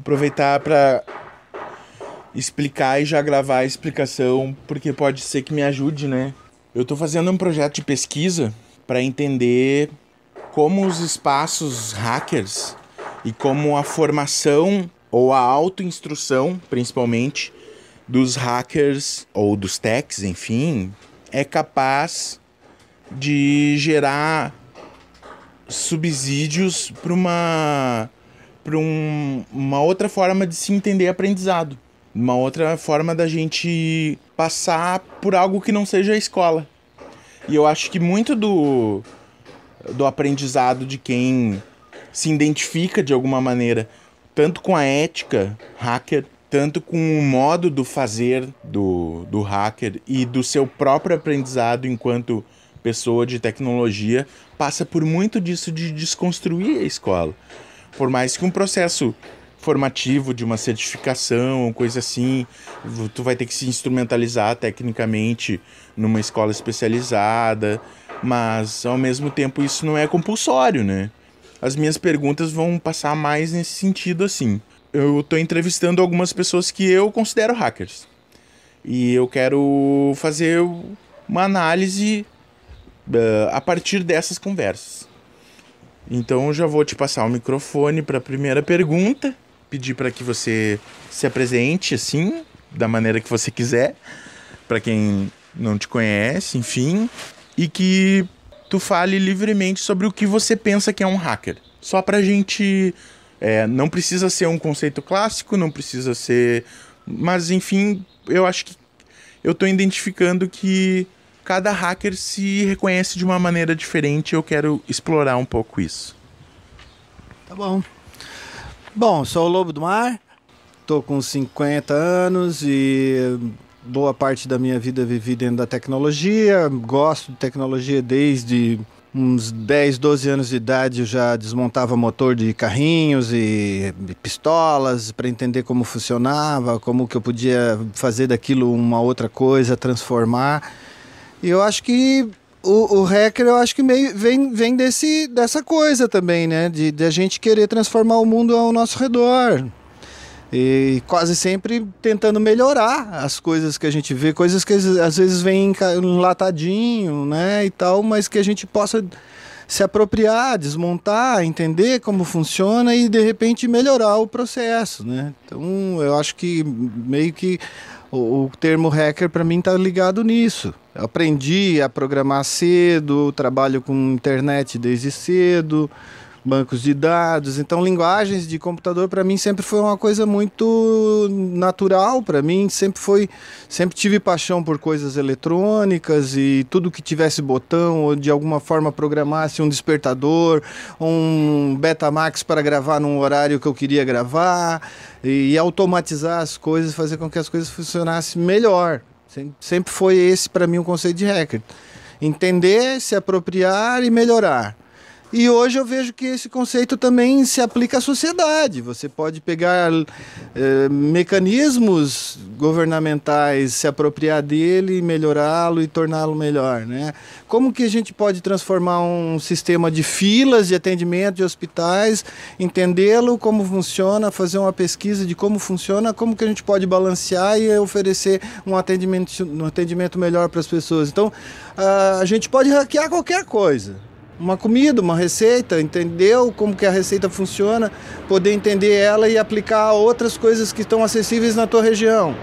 aproveitar para explicar e já gravar a explicação, porque pode ser que me ajude, né? Eu tô fazendo um projeto de pesquisa para entender como os espaços hackers e como a formação ou a autoinstrução, principalmente, dos hackers ou dos techs, enfim, é capaz de gerar subsídios para uma outra forma de se entender aprendizado. Uma outra forma da gente passar por algo que não seja a escola. E eu acho que muito do aprendizado de quem se identifica de alguma maneira, tanto com a ética hacker, tanto com o modo do fazer do hacker e do seu próprio aprendizado enquanto pessoa de tecnologia, passa por muito disso de desconstruir a escola. Por mais que um processo formativo de uma certificação, coisa assim, tu vai ter que se instrumentalizar tecnicamente numa escola especializada, mas ao mesmo tempo isso não é compulsório, né? As minhas perguntas vão passar mais nesse sentido assim. Eu tô entrevistando algumas pessoas que eu considero hackers. E eu quero fazer uma análise a partir dessas conversas. Então eu já vou te passar o microfone para a primeira pergunta, pedir para que você se apresente assim, da maneira que você quiser, para quem não te conhece, enfim, e que tu fale livremente sobre o que você pensa que é um hacker. Só pra gente... não precisa ser um conceito clássico, não precisa ser... Mas, enfim, eu acho que eu tô identificando que cada hacker se reconhece de uma maneira diferente e eu quero explorar um pouco isso. Tá bom. Bom, sou o Lobo do Mar, tô com 50 anos e boa parte da minha vida vivi dentro da tecnologia. Gosto de tecnologia desde uns 10, 12 anos de idade. Eu já desmontava motor de carrinhos e pistolas para entender como funcionava, como que eu podia fazer daquilo uma outra coisa, transformar. E eu acho que o hacker, eu acho que meio vem dessa coisa também, né? De a gente querer transformar o mundo ao nosso redor. E quase sempre tentando melhorar as coisas que a gente vê, coisas que às vezes vêm enlatadinho, né, e tal, mas que a gente possa se apropriar, desmontar, entender como funciona e de repente melhorar o processo, né? Então eu acho que meio que o termo hacker para mim está ligado nisso. Eu aprendi a programar cedo, trabalho com internet desde cedo, bancos de dados, então linguagens de computador para mim sempre foi uma coisa muito natural para mim, sempre tive paixão por coisas eletrônicas e tudo que tivesse botão ou de alguma forma programasse um despertador, um Betamax para gravar num horário que eu queria gravar e automatizar as coisas, fazer com que as coisas funcionassem melhor. Sempre foi esse para mim o conceito de hacker. Entender, se apropriar e melhorar. E hoje eu vejo que esse conceito também se aplica à sociedade. Você pode pegar mecanismos governamentais, se apropriar dele, melhorá-lo e torná-lo melhor, né? Como que a gente pode transformar um sistema de filas de atendimento de hospitais, entendê-lo, como funciona, fazer uma pesquisa de como funciona, como que a gente pode balancear e oferecer um atendimento melhor para as pessoas. Então, a gente pode hackear qualquer coisa. Uma comida, uma receita, entendeu como que a receita funciona, poder entender ela e aplicar a outras coisas que estão acessíveis na tua região.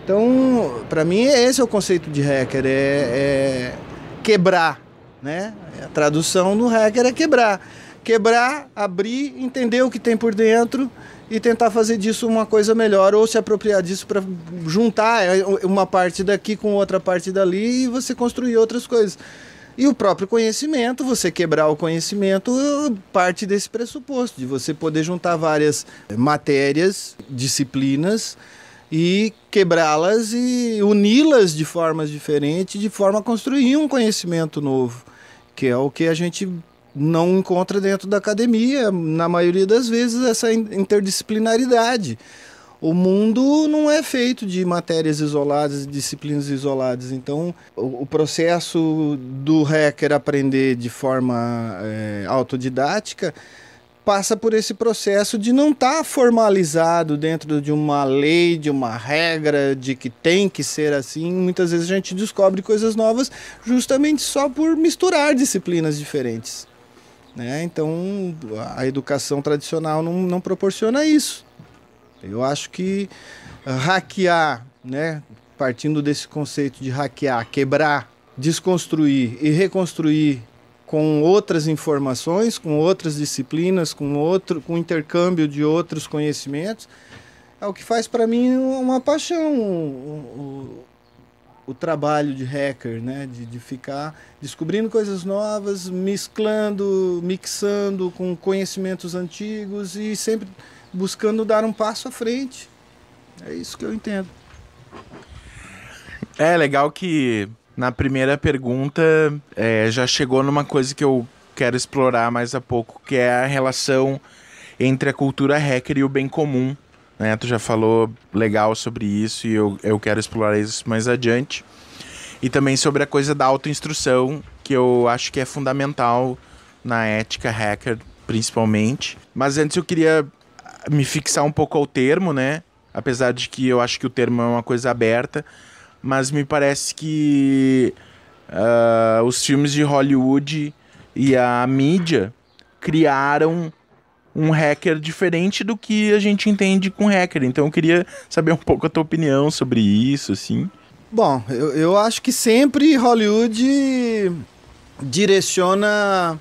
Então, para mim, esse é o conceito de hacker, é quebrar, né? A tradução do hacker é quebrar. Quebrar, abrir, entender o que tem por dentro e tentar fazer disso uma coisa melhor ou se apropriar disso para juntar uma parte daqui com outra parte dali e você construir outras coisas. E o próprio conhecimento, você quebrar o conhecimento, parte desse pressuposto, de você poder juntar várias matérias, disciplinas, e quebrá-las e uni-las de formas diferentes, de forma a construir um conhecimento novo, que é o que a gente não encontra dentro da academia, na maioria das vezes, essa interdisciplinaridade. O mundo não é feito de matérias isoladas, disciplinas isoladas. Então, o processo do hacker aprender de forma autodidática passa por esse processo de não estar formalizado dentro de uma lei, de uma regra, de que tem que ser assim. Muitas vezes a gente descobre coisas novas justamente só por misturar disciplinas diferentes, né? Então a educação tradicional não proporciona isso. Eu acho que hackear, né, partindo desse conceito de hackear, quebrar, desconstruir e reconstruir com outras informações, com outras disciplinas, com intercâmbio de outros conhecimentos, é o que faz para mim uma paixão, o trabalho de hacker, né? De ficar descobrindo coisas novas, mixando com conhecimentos antigos e sempre buscando dar um passo à frente. É isso que eu entendo. É legal que na primeira pergunta já chegou numa coisa que eu quero explorar mais a pouco, que é a relação entre a cultura hacker e o bem comum, né? Tu já falou legal sobre isso e eu quero explorar isso mais adiante. E também sobre a coisa da autoinstrução, que eu acho que é fundamental na ética hacker, principalmente. Mas antes eu queria me fixar um pouco ao termo, né? Apesar de que eu acho que o termo é uma coisa aberta, mas me parece que os filmes de Hollywood e a mídia criaram um hacker diferente do que a gente entende com hacker. Então eu queria saber um pouco a tua opinião sobre isso, assim. Bom, eu acho que sempre Hollywood direciona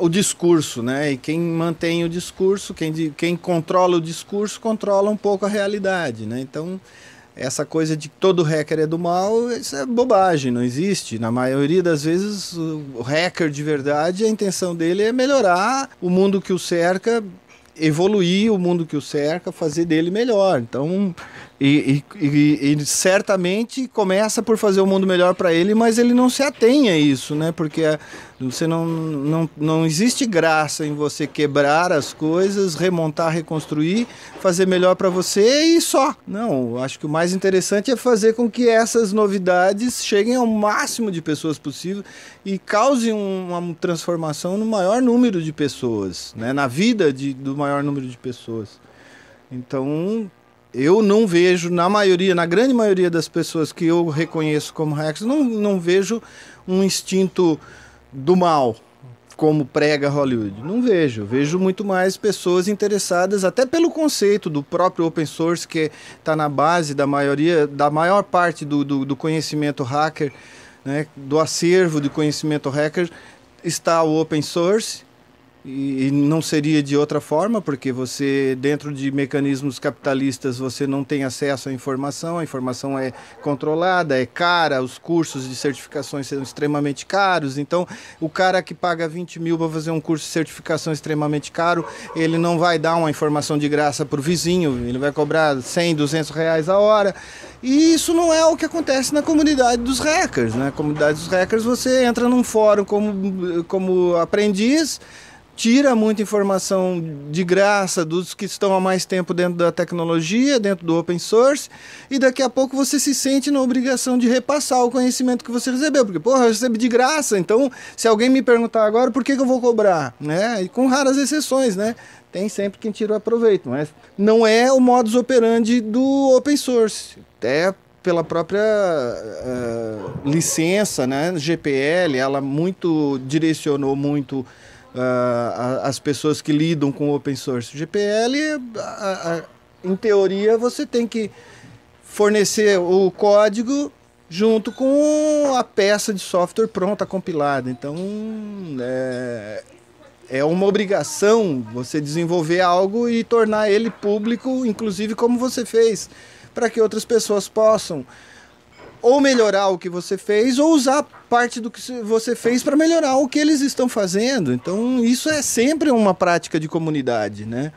o discurso, né? E quem mantém o discurso, quem controla o discurso, controla um pouco a realidade, né? Então, essa coisa de que todo hacker é do mal, isso é bobagem, não existe. Na maioria das vezes, o hacker de verdade, a intenção dele é melhorar o mundo que o cerca, evoluir o mundo que o cerca, fazer dele melhor. Então, e certamente começa por fazer o mundo melhor para ele, mas ele não se atém a isso, né? Porque você não existe graça em você quebrar as coisas, remontar, reconstruir, fazer melhor para você e só. Não, acho que o mais interessante é fazer com que essas novidades cheguem ao máximo de pessoas possível e causem uma transformação no maior número de pessoas, né? Na vida do maior número de pessoas. Então, eu não vejo, na grande maioria das pessoas que eu reconheço como hackers, não vejo um instinto do mal, como prega Hollywood. Não vejo. Vejo muito mais pessoas interessadas, até pelo conceito do próprio open source, que está na base da maior parte do conhecimento hacker, né? Do acervo de conhecimento hacker, está o open source. E não seria de outra forma, porque você, dentro de mecanismos capitalistas, você não tem acesso à informação, a informação é controlada, é cara, os cursos de certificações são extremamente caros, então o cara que paga 20 mil para fazer um curso de certificação extremamente caro, ele não vai dar uma informação de graça para o vizinho, ele vai cobrar 100, 200 reais a hora. E isso não é o que acontece na comunidade dos hackers, né? Na comunidade dos hackers você entra num fórum como aprendiz, tira muita informação de graça dos que estão há mais tempo dentro da tecnologia, dentro do open source, e daqui a pouco você se sente na obrigação de repassar o conhecimento que você recebeu, porque, porra, eu recebi de graça, então se alguém me perguntar agora, por que eu vou cobrar? Né? E com raras exceções, né? Tem sempre quem tira o aproveito, mas não é o modus operandi do open source, até pela própria licença, né? GPL, ela direcionou muito as pessoas que lidam com open source. GPL, em teoria, você tem que fornecer o código junto com a peça de software pronta, compilada. Então, é uma obrigação você desenvolver algo e tornar ele público, inclusive como você fez, para que outras pessoas possam ou melhorar o que você fez, ou usar parte do que você fez para melhorar o que eles estão fazendo. Então, isso é sempre uma prática de comunidade, né?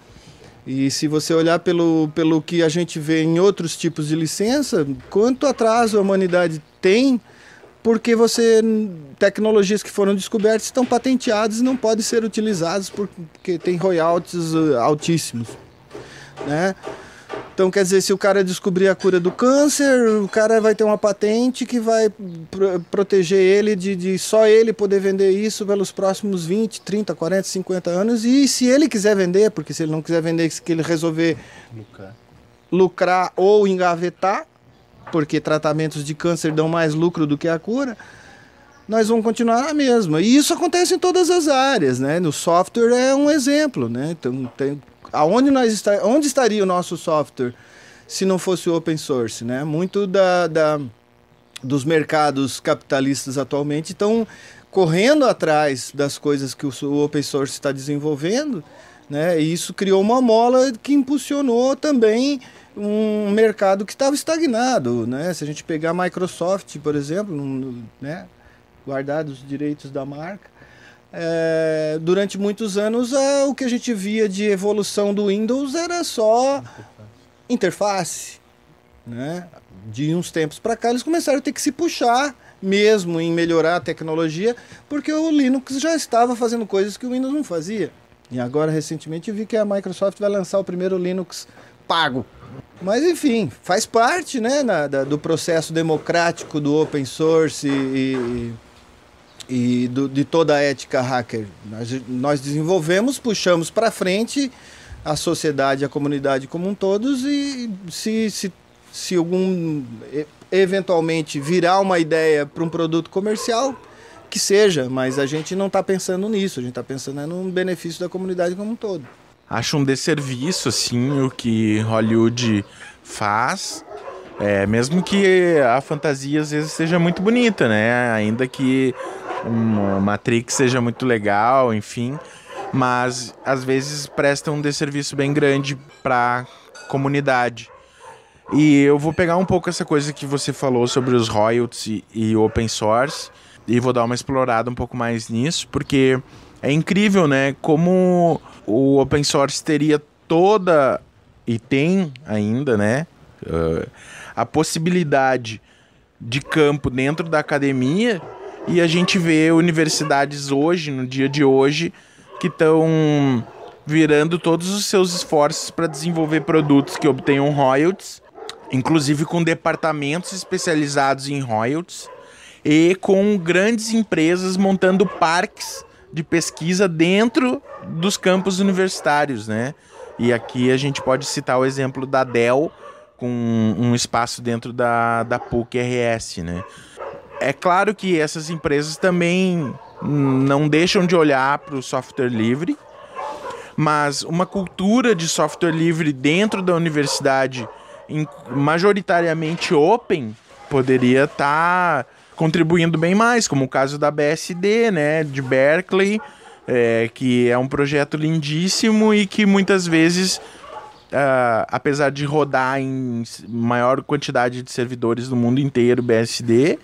E se você olhar pelo que a gente vê em outros tipos de licença, quanto atraso a humanidade tem, porque tecnologias que foram descobertas estão patenteadas e não podem ser utilizadas porque tem royalties altíssimos, né? Então, quer dizer, se o cara descobrir a cura do câncer, o cara vai ter uma patente que vai proteger ele de só ele poder vender isso pelos próximos 20, 30, 40, 50 anos. E se ele quiser vender, porque se ele não quiser vender, que ele resolver lucrar ou engavetar, porque tratamentos de câncer dão mais lucro do que a cura, nós vamos continuar na mesma. E isso acontece em todas as áreas, né? No software é um exemplo, né? Então, onde estaria o nosso software se não fosse o open source, né? Muito dos mercados capitalistas atualmente estão correndo atrás das coisas que o open source está desenvolvendo, né? E isso criou uma mola que impulsionou também um mercado que estava estagnado, né? Se a gente pegar a Microsoft, por exemplo, né? Guardar os direitos da marca, durante muitos anos o que a gente via de evolução do Windows era só interface, né? De uns tempos para cá eles começaram a ter que se puxar mesmo em melhorar a tecnologia, porque o Linux já estava fazendo coisas que o Windows não fazia. E agora recentemente eu vi que a Microsoft vai lançar o primeiro Linux pago. Mas enfim, faz parte, né, do processo democrático do open source e de toda a ética hacker. Nós desenvolvemos, puxamos para frente a sociedade, a comunidade como um todo, e se algum eventualmente virar uma ideia para um produto comercial, que seja, mas a gente não está pensando nisso, a gente está pensando no benefício da comunidade como um todo. Acho um desserviço, assim, o que Hollywood faz, mesmo que a fantasia às vezes seja muito bonita, né? Ainda que uma Matrix seja muito legal, enfim, mas às vezes presta um desserviço bem grande para a comunidade. E eu vou pegar um pouco essa coisa que você falou sobre os royalties e open source e vou dar uma explorada um pouco mais nisso, porque é incrível, né, como o open source teria toda, e tem ainda, né, a possibilidade de campo dentro da academia. E a gente vê universidades hoje, no dia de hoje, que estão virando todos os seus esforços para desenvolver produtos que obtenham royalties, inclusive com departamentos especializados em royalties e com grandes empresas montando parques de pesquisa dentro dos campos universitários, né? E aqui a gente pode citar o exemplo da Dell, com um espaço dentro da PUC-RS, né? É claro que essas empresas também não deixam de olhar para o software livre, mas uma cultura de software livre dentro da universidade, majoritariamente open, poderia estar contribuindo bem mais, como o caso da BSD, né, de Berkeley, que é um projeto lindíssimo e que muitas vezes, apesar de rodar em maior quantidade de servidores do mundo inteiro, BSD,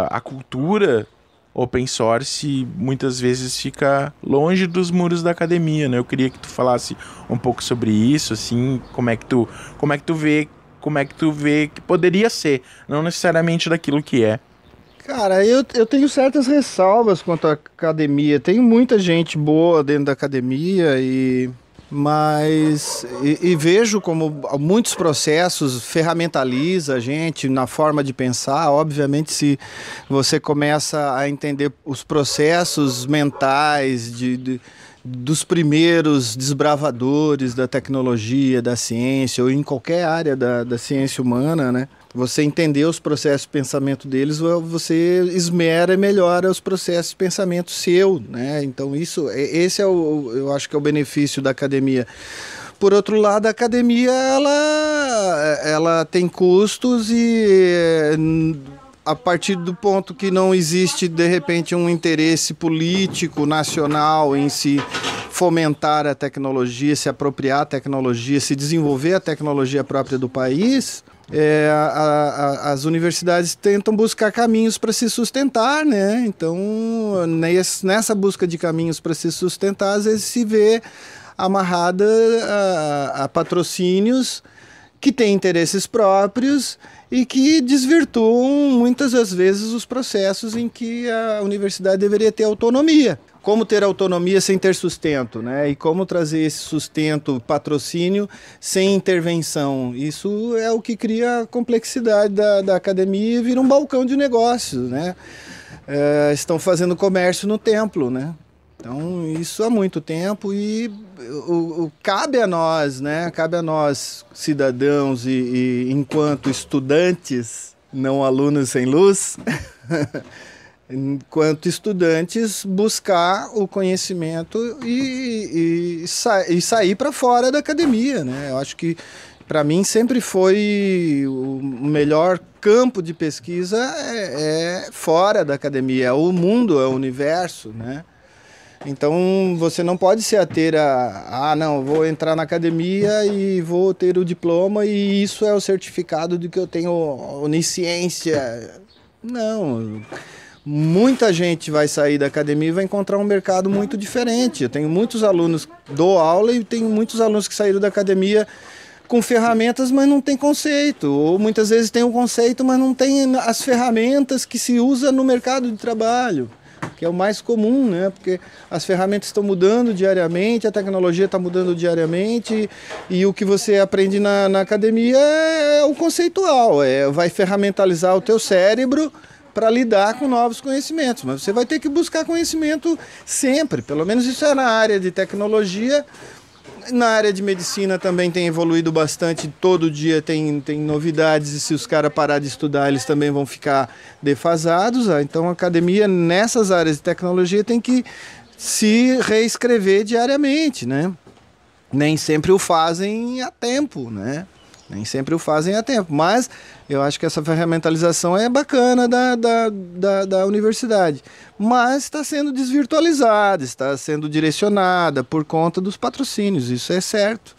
a cultura open source muitas vezes fica longe dos muros da academia, né? Eu queria que tu falasse um pouco sobre isso, assim, como é que tu vê que poderia ser, não necessariamente daquilo que é. Cara, eu tenho certas ressalvas quanto à academia. Tem muita gente boa dentro da academia mas vejo como muitos processos ferramentaliza a gente na forma de pensar. Obviamente, se você começa a entender os processos mentais dos primeiros desbravadores da tecnologia, da ciência, ou em qualquer área da ciência humana, né? Você entender os processos de pensamento deles, você esmera e melhora os processos de pensamento seu, né? Então esse eu acho que é o benefício da academia. Por outro lado, a academia ela tem custos e a partir do ponto que não existe de repente um interesse político nacional em se fomentar a tecnologia, se apropriar da tecnologia, se desenvolver a tecnologia própria do país, as universidades tentam buscar caminhos para se sustentar, né? Então, nessa busca de caminhos para se sustentar, às vezes se vê amarrada a patrocínios que têm interesses próprios e que desvirtuam muitas das vezes os processos em que a universidade deveria ter autonomia. como ter autonomia sem ter sustento, né? E como trazer esse sustento, patrocínio, sem intervenção. Isso é o que cria a complexidade da academia e vira um balcão de negócios, né? Estão fazendo comércio no templo, né? Então, isso há muito tempo e cabe a nós, né? Cabe a nós, cidadãos e enquanto estudantes, não alunos sem luz, enquanto estudantes, buscar o conhecimento e sair para fora da academia, né? Eu acho que, para mim, sempre foi o melhor campo de pesquisa fora da academia, é o mundo, é o universo, né? Então, você não pode se ater não, vou entrar na academia e vou ter o diploma e isso é o certificado de que eu tenho onisciência. Não, muita gente vai sair da academia e vai encontrar um mercado muito diferente. Eu tenho muitos alunos, dou aula e tenho muitos alunos que saíram da academia com ferramentas, mas não tem conceito. Ou muitas vezes tem o conceito, mas não tem as ferramentas que se usa no mercado de trabalho, que é o mais comum, né? Porque as ferramentas estão mudando diariamente, a tecnologia está mudando diariamente e o que você aprende na academia é o conceitual, vai ferramentalizar o teu cérebro para lidar com novos conhecimentos, mas você vai ter que buscar conhecimento sempre, pelo menos isso é na área de tecnologia. Na área de medicina também tem evoluído bastante, todo dia tem novidades e se os caras parar de estudar eles também vão ficar defasados. Então a academia nessas áreas de tecnologia tem que se reescrever diariamente, né? Nem sempre o fazem a tempo, né? Nem sempre o fazem a tempo, mas eu acho que essa ferramentalização é bacana da universidade. Mas está sendo desvirtualizada, está sendo direcionada por conta dos patrocínios, isso é certo.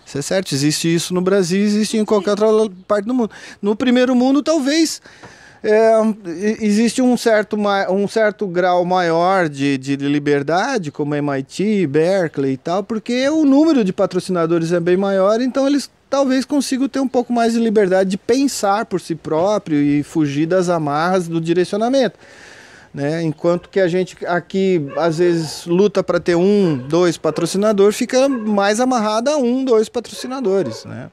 Isso é certo, existe isso no Brasil, existe em qualquer outra parte do mundo. No primeiro mundo, talvez, existe um certo grau maior de liberdade, como MIT, Berkeley e tal, porque o número de patrocinadores é bem maior, então eles talvez consigam ter um pouco mais de liberdade de pensar por si próprio e fugir das amarras do direcionamento, né? Enquanto que a gente aqui, às vezes, luta para ter 1, 2 patrocinadores, fica mais amarrado a 1, 2 patrocinadores, né?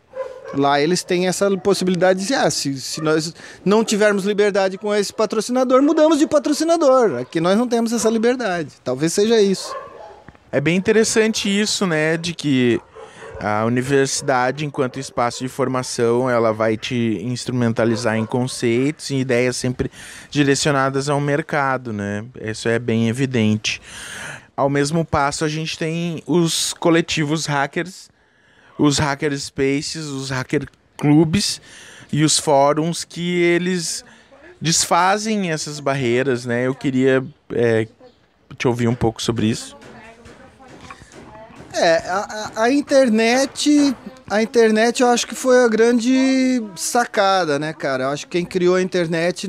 Lá eles têm essa possibilidade de dizer, se nós não tivermos liberdade com esse patrocinador, mudamos de patrocinador. Aqui nós não temos essa liberdade. Talvez seja isso. É bem interessante isso, né, de que a universidade, enquanto espaço de formação, ela vai te instrumentalizar em conceitos e ideias sempre direcionadas ao mercado, né? Isso é bem evidente. Ao mesmo passo, a gente tem os coletivos hackers, os hacker spaces, os hacker clubes e os fóruns que eles desfazem essas barreiras, né? Eu queria te ouvir um pouco sobre isso. A internet eu acho que foi a grande sacada, né, cara? Eu acho que quem criou a internet,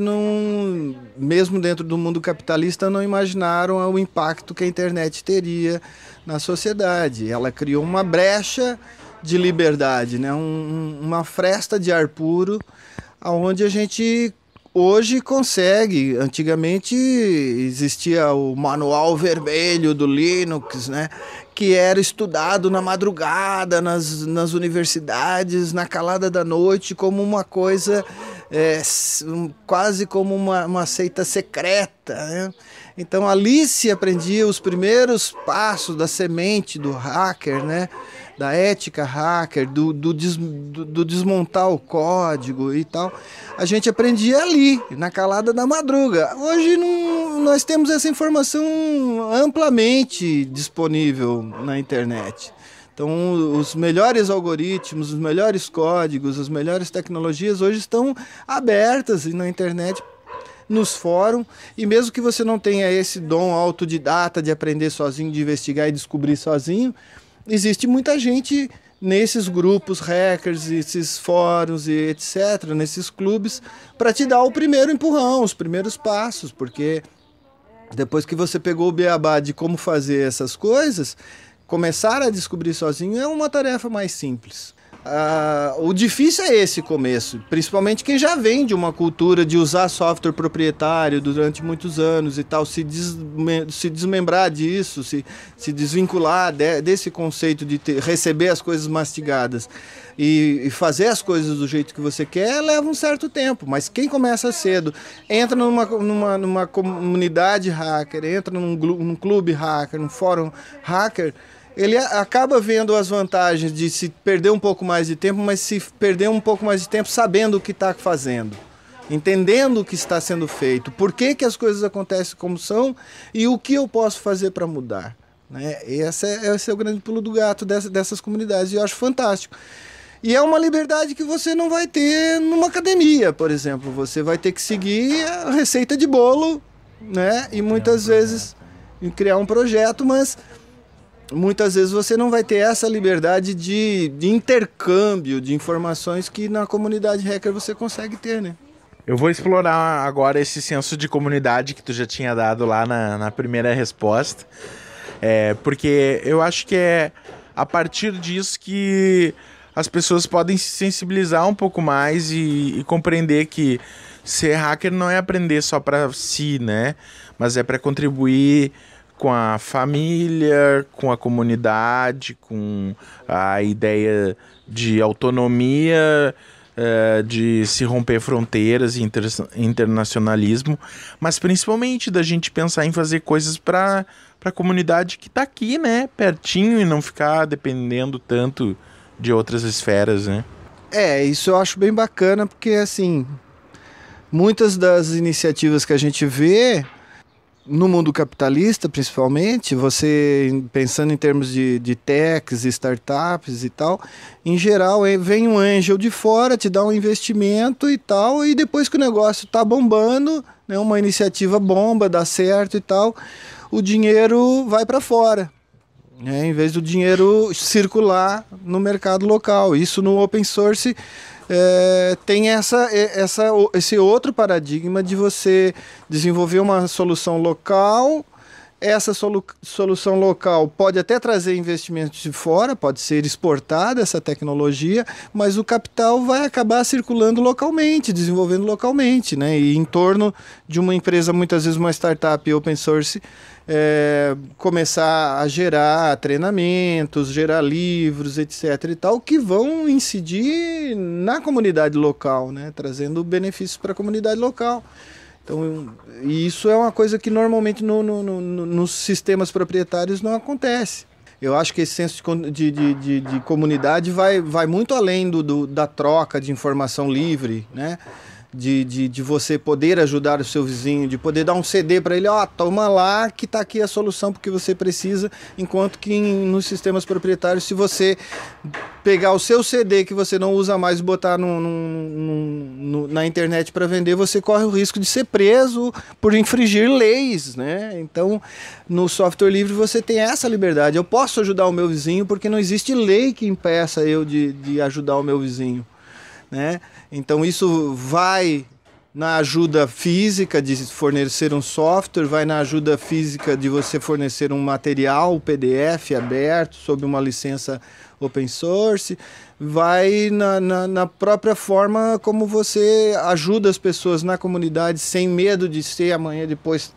mesmo dentro do mundo capitalista, não imaginaram o impacto que a internet teria na sociedade. Ela criou uma brecha de liberdade, né? Uma fresta de ar puro, onde a gente hoje consegue. Antigamente existia o manual vermelho do Linux, né? Que era estudado na madrugada, nas universidades, na calada da noite, como uma coisa, quase como uma seita secreta, né? Então ali se aprendia os primeiros passos da semente do hacker, né? Da ética hacker, do desmontar o código e tal. A gente aprendia ali, na calada da madruga. Hoje nós temos essa informação amplamente disponível na internet. Então, os melhores algoritmos, os melhores códigos, as melhores tecnologias hoje estão abertas na internet, nos fóruns, e mesmo que você não tenha esse dom autodidata de aprender sozinho, de investigar e descobrir sozinho, existe muita gente nesses grupos hackers, esses fóruns e etc., nesses clubes, para te dar o primeiro empurrão, os primeiros passos, porque depois que você pegou o beabá de como fazer essas coisas, começar a descobrir sozinho é uma tarefa mais simples. O difícil é esse começo, principalmente quem já vem de uma cultura de usar software proprietário durante muitos anos e tal, se desmembrar disso, se desvincular desse conceito de receber as coisas mastigadas e fazer as coisas do jeito que você quer, leva um certo tempo. Mas quem começa cedo, entra numa comunidade hacker, entra num clube hacker, num fórum hacker, ele acaba vendo as vantagens de se perder um pouco mais de tempo, mas se perder um pouco mais de tempo sabendo o que está fazendo, entendendo o que está sendo feito, por que as coisas acontecem como são e o que eu posso fazer para mudar. Né? Esse é o grande pulo do gato dessas comunidades, e eu acho fantástico. E é uma liberdade que você não vai ter numa academia, por exemplo. Você vai ter que seguir a receita de bolo, né? E muitas vezes criar um projeto, mas muitas vezes você não vai ter essa liberdade de intercâmbio de informações que na comunidade hacker você consegue ter, né? Eu vou explorar agora esse senso de comunidade que tu já tinha dado lá na primeira resposta, porque eu acho que é a partir disso que as pessoas podem se sensibilizar um pouco mais e compreender que ser hacker não é aprender só para si, né? Mas é para contribuir com a família, com a comunidade, com a ideia de autonomia, de se romper fronteiras e internacionalismo, mas principalmente da gente pensar em fazer coisas para a comunidade que está aqui, né? Pertinho, e não ficar dependendo tanto de outras esferas, né? Isso eu acho bem bacana, porque assim, muitas das iniciativas que a gente vê no mundo capitalista, principalmente, você pensando em termos de techs, startups e tal, em geral vem um angel de fora, te dá um investimento e tal, e depois que o negócio está bombando, né, uma iniciativa bomba, dá certo e tal, o dinheiro vai para fora. Em vez do dinheiro circular no mercado local. Isso no open source tem esse outro paradigma de você desenvolver uma solução local. Essa solução local pode até trazer investimentos de fora, pode ser exportada essa tecnologia, mas o capital vai acabar circulando localmente, desenvolvendo localmente, né? E em torno de uma empresa, muitas vezes uma startup open source, começar a gerar treinamentos, gerar livros, etc. e tal, que vão incidir na comunidade local, né? Trazendo benefícios para a comunidade local. Então, isso é uma coisa que normalmente nos sistemas proprietários não acontece. Eu acho que esse senso de comunidade vai muito além da troca de informação livre, né? De você poder ajudar o seu vizinho, de poder dar um CD para ele, toma lá que está aqui a solução porque você precisa, enquanto que nos sistemas proprietários, se você pegar o seu CD que você não usa mais e botar na internet para vender, você corre o risco de ser preso por infringir leis, né? Então, no software livre você tem essa liberdade. Eu posso ajudar o meu vizinho porque não existe lei que impeça eu de ajudar o meu vizinho, né? Então isso vai na ajuda física de fornecer um software, vai na ajuda física de você fornecer um material PDF aberto sob uma licença open source, vai na própria forma como você ajuda as pessoas na comunidade sem medo de ser amanhã depois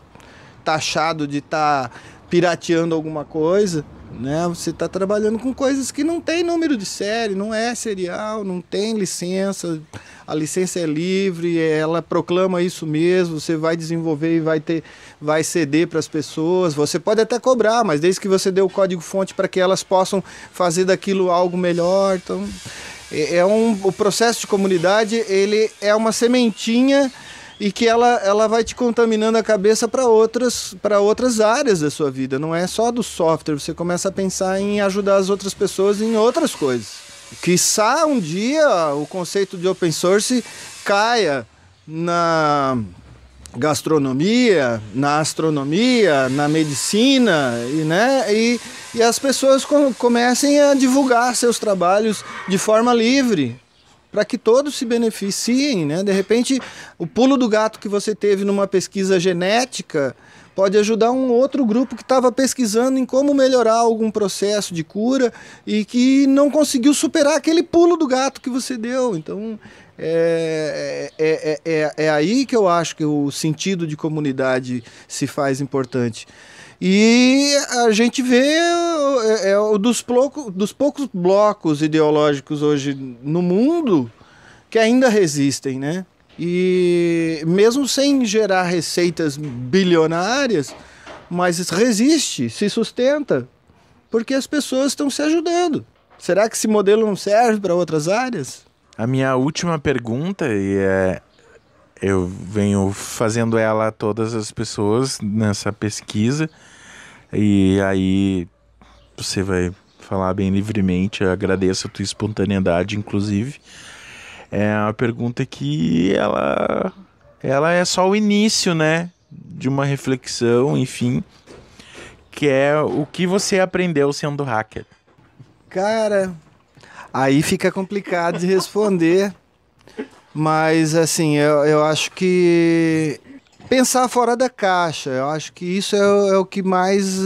taxado de estar pirateando alguma coisa. Né? Você está trabalhando com coisas que não tem número de série, não é serial, não tem licença, a licença é livre, ela proclama isso mesmo, você vai desenvolver e vai ceder para as pessoas, você pode até cobrar, mas desde que você dê o código-fonte para que elas possam fazer daquilo algo melhor. Então, o processo de comunidade, ele é uma sementinha e que ela vai te contaminando a cabeça para outras áreas da sua vida. Não é só do software, você começa a pensar em ajudar as outras pessoas em outras coisas. Quiçá um dia o conceito de open source caia na gastronomia, na astronomia, na medicina, e as pessoas comecem a divulgar seus trabalhos de forma livre. para que todos se beneficiem, né? De repente, o pulo do gato que você teve numa pesquisa genética pode ajudar um outro grupo que estava pesquisando em como melhorar algum processo de cura e que não conseguiu superar aquele pulo do gato que você deu. Então, é aí que eu acho que o sentido de comunidade se faz importante. E a gente vê dos poucos blocos ideológicos hoje no mundo que ainda resistem, né? E mesmo sem gerar receitas bilionárias, mas resiste, se sustenta, porque as pessoas estão se ajudando. Será que esse modelo não serve para outras áreas? A minha última pergunta, eu venho fazendo ela a todas as pessoas nessa pesquisa, e aí você vai falar bem livremente, eu agradeço a tua espontaneidade, inclusive. É uma pergunta que ela é só o início, né, de uma reflexão, enfim, que é o que você aprendeu sendo hacker. Cara, aí fica complicado de responder, mas assim, eu acho que pensar fora da caixa, eu acho que isso é o que mais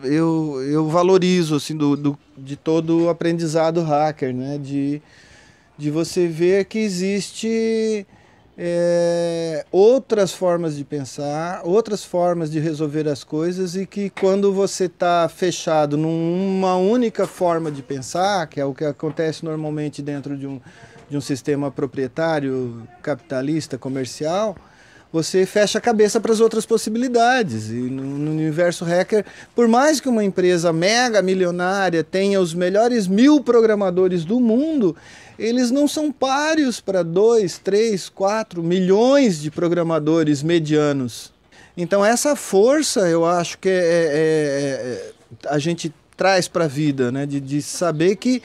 eu valorizo assim, de todo o aprendizado hacker, né, de você ver que existe outras formas de pensar, outras formas de resolver as coisas e que quando você está fechado numa única forma de pensar, que é o que acontece normalmente dentro de um sistema proprietário, capitalista, comercial, você fecha a cabeça para as outras possibilidades. E no universo hacker, por mais que uma empresa mega milionária tenha os melhores 1000 programadores do mundo, eles não são páreos para 2, 3, 4 milhões de programadores medianos. Então essa força eu acho que a gente traz para a vida, né? De saber que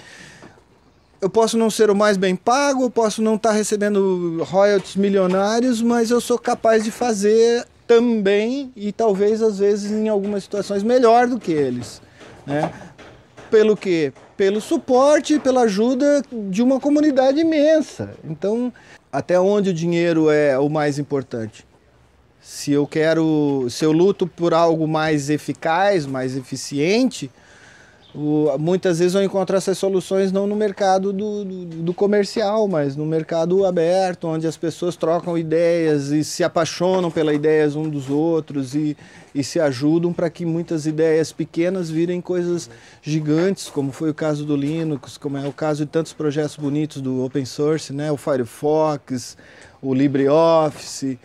eu posso não ser o mais bem pago, eu posso não estar recebendo royalties milionários, mas eu sou capaz de fazer também e talvez às vezes em algumas situações melhor do que eles, né? Pelo quê? Pelo suporte e pela ajuda de uma comunidade imensa. Então, até onde o dinheiro é o mais importante? Se eu luto por algo mais eficaz, mais eficiente, muitas vezes eu encontro essas soluções não no mercado do comercial, mas no mercado aberto, onde as pessoas trocam ideias e se apaixonam pelas ideias uns dos outros e se ajudam para que muitas ideias pequenas virem coisas gigantes, como foi o caso do Linux, como é o caso de tantos projetos bonitos do open source, né? O Firefox, o LibreOffice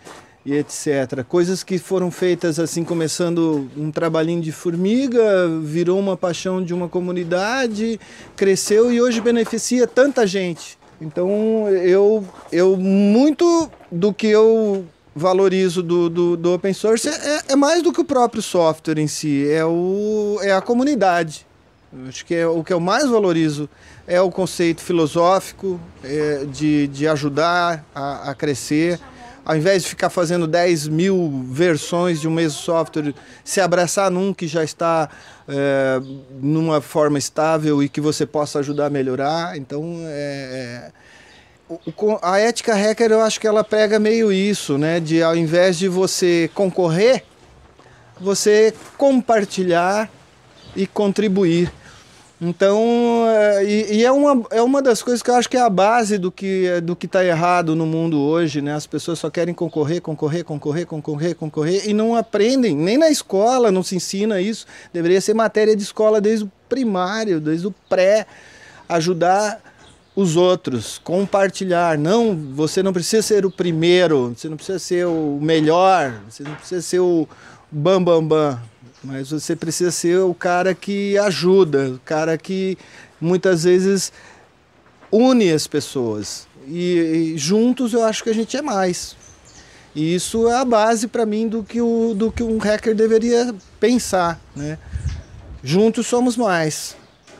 e etc. Coisas que foram feitas assim, começando um trabalhinho de formiga, virou uma paixão de uma comunidade, cresceu e hoje beneficia tanta gente. Então, muito do que eu valorizo do open source é mais do que o próprio software em si, é a comunidade. Eu acho que o que eu mais valorizo é o conceito filosófico de ajudar a crescer. Ao invés de ficar fazendo 10.000 versões de um mesmo software, se abraçar num que já está numa forma estável e que você possa ajudar a melhorar. Então, a ética hacker, eu acho que ela prega meio isso, né? De ao invés de você concorrer, você compartilhar e contribuir. Então, é uma das coisas que eu acho que é a base do que está errado no mundo hoje, né? As pessoas só querem concorrer e não aprendem, nem na escola não se ensina isso. Deveria ser matéria de escola desde o primário, desde o pré, ajudar os outros, compartilhar. Não, você não precisa ser o primeiro, você não precisa ser o melhor, você não precisa ser o bam. Mas você precisa ser o cara que ajuda, o cara que muitas vezes une as pessoas. E juntos eu acho que a gente é mais. E isso é a base para mim do que um hacker deveria pensar, né? Juntos somos mais.